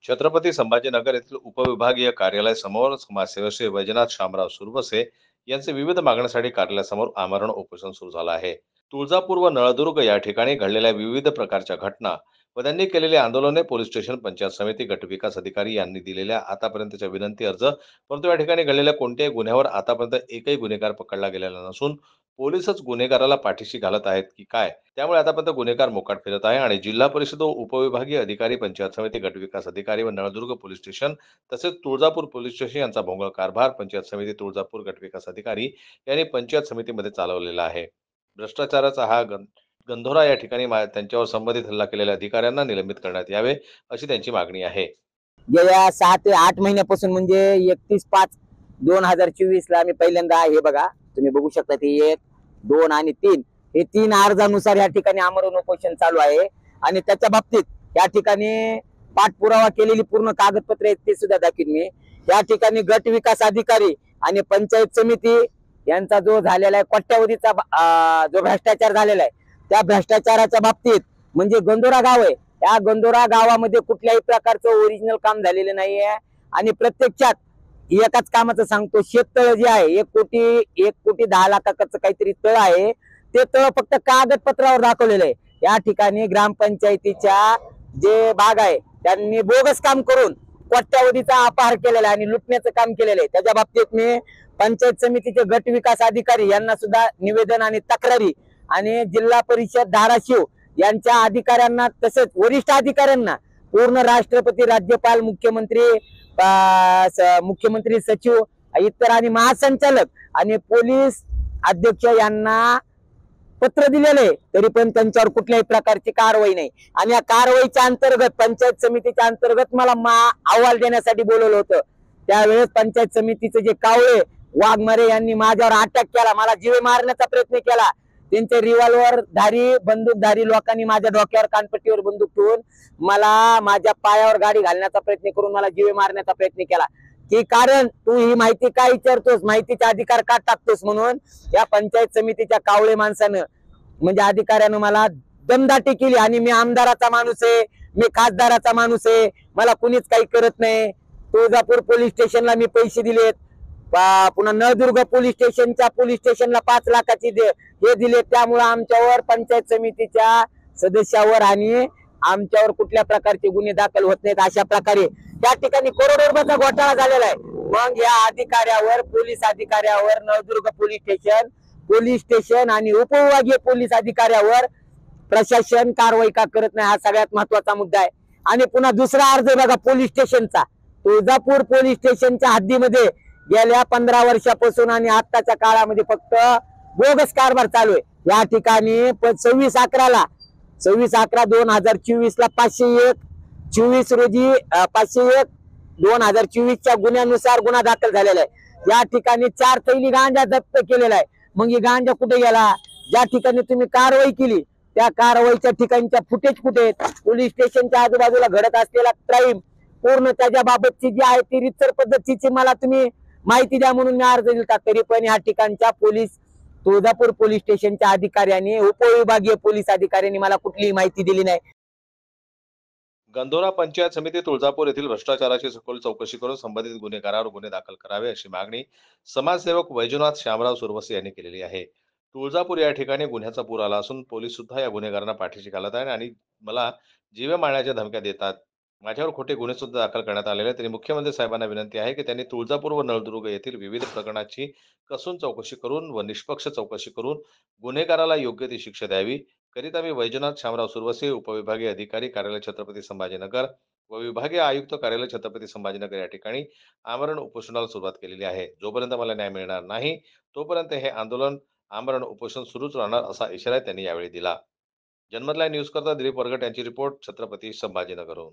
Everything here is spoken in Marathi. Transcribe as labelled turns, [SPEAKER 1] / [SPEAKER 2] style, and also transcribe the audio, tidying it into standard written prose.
[SPEAKER 1] छत्रपती संभाजीनगर येथील उपविभागीय कार्यालयासमोर समाजसेवक श्री वैजनाथ शामराव सुरवसे यांचे विविध मागण्यांसाठी कार्यालयासमोर आमरण उपोषण सुरू झालं आहे. तुळजापूर व नळदुर्ग या ठिकाणी घडलेल्या विविध प्रकारच्या घटना व त्यांनी केलेली आंदोलने, पोलीस स्टेशन, पंचायत समिती, गटविकास अधिकारी यांनी दिलेल्या आतापर्यंतच्या विनंती अर्ज, परंतु या ठिकाणी घडलेल्या कोणत्याही गुन्ह्यावर आतापर्यंत एकही गुन्हेगार पकडला गेलेला नसून पोलीसच गुन्हेगाराला पाठीशी घालत आहेत की काय, त्यामुळे आतापर्यंत गुन्हेगार मोकाट फिरत आहे आणि जिल्हा परिषद व उपविभागीय अधिकारी, पंचायत समिती, गटविकास अधिकारी व नळदुर्ग पोलीस स्टेशन तसेच तुळजापूर पोलीस स्टेशन यांचा भोंगळ कारभार पंचायत समिती, तुळजापूर गटविकास अधिकारी यांनी पंचायत समितीमध्ये चालवलेला आहे. भ्रष्टाचाराचा हा गंधोरा या ठिकाणी त्यांच्यावर संबंधित हल्ला केलेल्या अधिकाऱ्यांना निलंबित करण्यात यावे, अशी त्यांची मागणी आहे.
[SPEAKER 2] गेल्या 6 ते 8 महिन्यापासून म्हणजे 31/5/2024 ला आम्ही पहिल्यांदा हे बघा, तुम्ही बघू शकता ते 1, 2 आणि 3 हे 3 अर्जानुसार या ठिकाणी आमरण उपोषण चालू आहे. आणि त्याच्या बाबतीत या ठिकाणी पाठपुरावा केलेली पूर्ण कागदपत्र आहेत ते सुद्धा दाखवीन मी. या ठिकाणी गट विकास अधिकारी आणि पंचायत समिती यांचा जो झालेला आहे कोट्यावधीचा जो भ्रष्टाचार झालेला आहे, त्या भ्रष्टाचाराच्या बाबतीत म्हणजे गंधोरा गाव आहे, या गंधोरा गावामध्ये कुठल्याही प्रकारचं ओरिजिनल काम झालेलं नाहीये. आणि प्रत्यक्षात एकाच कामाचं सांगतो, शेततळ जे आहे 1,10,00,000चं काहीतरी तळ आहे, ते तळ फक्त कागदपत्रावर दाखवलेलं आहे. या ठिकाणी ग्रामपंचायतीच्या जे भाग आहे त्यांनी बोगस काम करून कोट्यावधीचा अपहार केलेला आहे आणि लुटण्याचं काम केलेलं आहे. त्याच्या बाबतीत मी पंचायत समितीचे गट विकास अधिकारी यांना सुद्धा निवेदन आणि तक्रारी आणि जिल्हा परिषद धाराशिव यांच्या अधिकाऱ्यांना तसेच वरिष्ठ अधिकाऱ्यांना पूर्ण राष्ट्रपती, राज्यपाल, मुख्यमंत्री सचिव, इतर आणि महासंचालक आणि पोलीस अध्यक्ष यांना पत्र दिलेले, तरी पण त्यांच्यावर कुठल्याही प्रकारची कारवाई नाही. आणि या कारवाईच्या अंतर्गत पंचायत समितीच्या अंतर्गत मला अहवाल देण्यासाठी बोलवलं होतं. त्यावेळेस पंचायत समितीचे जे कावळे वाघमारे यांनी माझ्यावर अटॅक केला, मला जीवे मारण्याचा प्रयत्न केला. त्यांचे रिव्हॉल्वर धारी, बंदूकधारी लोकांनी माझ्या डोक्यावर, कानपट्टीवर बंदूक ठेवून मला माझ्या पायावर गाडी घालण्याचा प्रयत्न करून मला जीवे मारण्याचा प्रयत्न केला. की कारण तू ही माहिती काय विचारतोस, माहितीचा अधिकार का टाकतोस म्हणून या पंचायत समितीच्या कावळे माणसानं म्हणजे अधिकाऱ्यानं मला दमदाटी केली. आणि मी आमदाराचा माणूस आहे, मी खासदाराचा माणूस आहे, मला कुणीच काही करत नाही. तुळजापूर पोलीस स्टेशनला मी पैसे दिलेत, पुन्हा नळदुर्ग पोलीस स्टेशनला 5 लाखाची हे दिले. त्यामुळे आमच्यावर पंचायत समितीच्या सदस्यावर आणि आमच्यावर कुठल्या प्रकारचे गुन्हे दाखल होत नाहीत. अशा प्रकारे त्या ठिकाणी करोडो रुपयाचा घोटाळा झालेला आहे. मग या अधिकाऱ्यावर, पोलीस अधिकाऱ्यावर, नळदुर्ग पोलीस स्टेशन आणि उपविभागीय पोलीस अधिकाऱ्यावर प्रशासन कारवाई का करत नाही, हा सगळ्यात महत्वाचा मुद्दा आहे. आणि पुन्हा दुसरा अर्ज बघा, पोलीस स्टेशनचा, तुळजापूर पोलीस स्टेशनच्या हद्दीमध्ये गेल्या 15 वर्षापासून आणि आताच्या काळामध्ये फक्त बोगस कारभार चालू आहे. या ठिकाणी 26/11/2024 ला 501/24 रोजी 501/2024च्या गुन्ह्यानुसार गुन्हा दाखल झालेला आहे. या ठिकाणी 4 थैली गांजा जप्त केलेला आहे. मग ही गांजा कुठे गेला? ज्या ठिकाणी तुम्ही कारवाई केली त्या कारवाईच्या ठिकाणच्या फुटेज कुठे आहेत? पोलीस स्टेशनच्या आजूबाजूला घडत असलेला क्राईम पूर्ण त्याच्या बाबतची जी आहे ती रितसर पद्धतीची मला तुम्ही माहिती द्या म्हणून मी अर्ज दिला. तरी पण या ठिकाणच्या तुळजापूर पोलीस स्टेशनच्या अधिकाऱ्यांनी, उपविभागीय पोलीस अधिकाऱ्यांनी मला कुठलीही माहिती दिली नाही.
[SPEAKER 1] गंधोरा पंचायत समिती तुळजापूर येथील भ्रष्टाचाराची सखोल चौकशी करून संबंधित गुन्हेगारावर गुन्हे दाखल करावे, अशी मागणी समाजसेवक वैजनाथ शामराव सुरवसे यांनी केलेली आहे. तुळजापूर या ठिकाणी गुन्ह्याचा पूर आला असून पोलीस सुद्धा या गुन्हेगारांना पाठीशी घालत आहे आणि मला जीवे मारण्याच्या धमक्या देतात. माझ्यावर खोटे गुन्हे सुद्धा दाखल करण्यात आलेले आहेत. तरी मुख्यमंत्री साहेबांना विनंती आहे की त्यांनी तुळजापूर व नळदुर्ग येथील विविध प्रकरणाची कसून चौकशी करून व निष्पक्ष चौकशी करून गुन्हेगाराला योग्य ती शिक्षा द्यावी. करिता मी वैजनाथ शामराव सुरवसे, उपविभागीय अधिकारी कार्यालय छत्रपती संभाजीनगर व विभागीय आयुक्त कार्यालय छत्रपती संभाजीनगर या ठिकाणी आमरण उपोषणाला सुरुवात केलेली आहे. जोपर्यंत मला न्याय मिळणार नाही तोपर्यंत हे आंदोलन, आमरण उपोषण सुरूच राहणार, असा इशारा त्यांनी यावेळी दिला. जनमत लाईव्ह न्यूज करता दिलीप वरगट यांची रिपोर्ट, छत्रपती संभाजीनगरहून.